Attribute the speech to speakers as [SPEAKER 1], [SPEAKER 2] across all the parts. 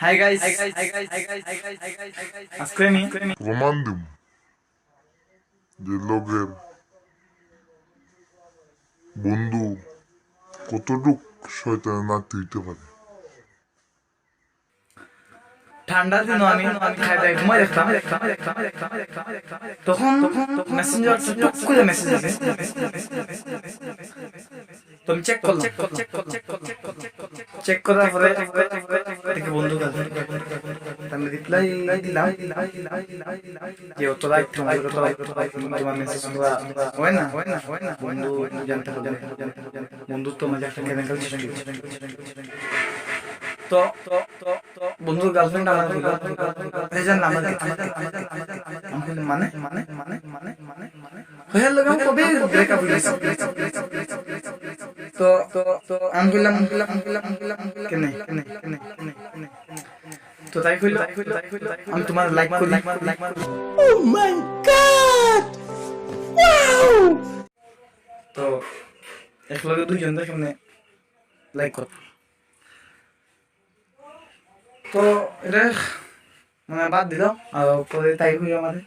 [SPEAKER 1] Hi guys, আজকে আমি
[SPEAKER 2] প্রমাণ দেব যে লোকের বন্ধু কতটুক শয়তানের নাতি হইতে পারে।
[SPEAKER 1] ঠান্ডার দিন আমি খাই দাই ঘুমাই দেখতাম, তখন মেসেঞ্জার টুক করে মেসেজ আসে। তো আমি চেক করার পরে দেখি বন্ধু কাজ আমি রিপ্লাই দিলাম যে তোরা একটু তোমার মেসেজ হয় না বন্ধু জানতে পারবে বন্ধুত্ব মাঝে একটা কেমিক্যাল সৃষ্টি হচ্ছে। তো বন্ধুর গার্লফ্রেন্ড আমার ভেজান নাম মানে হয়ে লাগাম কবে ব্রেকআপ হইছে। তো আমি বললাম কেনে তো তাই কইলো আমি তোমার লাইক করি। ও মাই গড ওয়াও। তো একলগে দুইজন দেখে লাইক কর। তো এটা মানে বাদ দিল আর পরে তাই হই আমাদের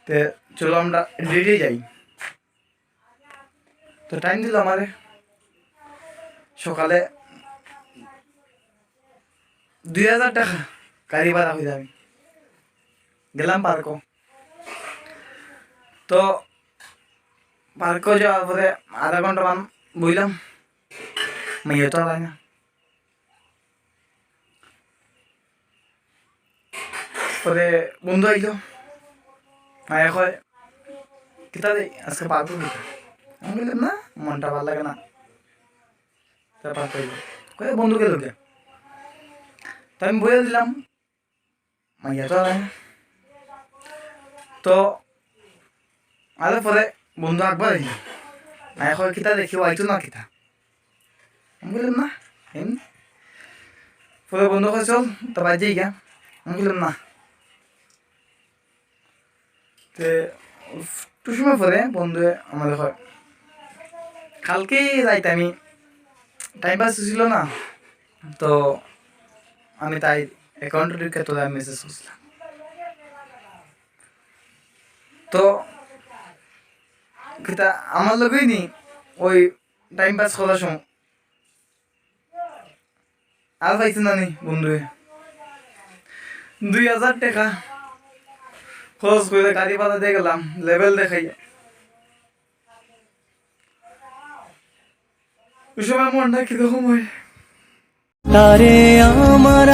[SPEAKER 1] তে চলো আমরা ডেটে যাই। তো টাইম দিল আমারে সকালে 2000 টাকা গাড়ি ভাড়া হয়ে যাবে। গেলাম পার্ক। তো পার্ক যাওয়ার পরে আধা ঘন্টা মান বইলাম মেয়ে তো হয় না। পরে বন্ধু আইলো মায়া কয় কিতা দেই আজকে পারবো আমি বললাম না মনটা ভালো লাগে না। তারপর কয়ে বন্ধু গেল কে তো আমি বলে দিলাম মাইয়া তো হয় না। তো আরে পরে বন্ধু একবার আইলো মায়া কয় কিতা দেখি আইতো না কিতা আমি বললাম না এমনি। পরে বন্ধু কয় চল তো বাজে গিয়া আমি বললাম না। একটু সময় পরে বন্ধু আমাদের হয় কালকেই যাইতে আমি টাইম পাস ছিল না। তো আমি তাই অ্যাকাউন্টে ঢুকে তো মেসেজ করছিলাম। তো আমার লগেই নি ওই টাইম পাস করার সময় আর পাইছে না নি বন্ধু 2000 টাকা খরচ করে গাড়ি ভাড়া দিয়ে গেলাম লেভেল দেখাই। ওই সময় মনটা কিরকম হয়।
[SPEAKER 3] তারে আমার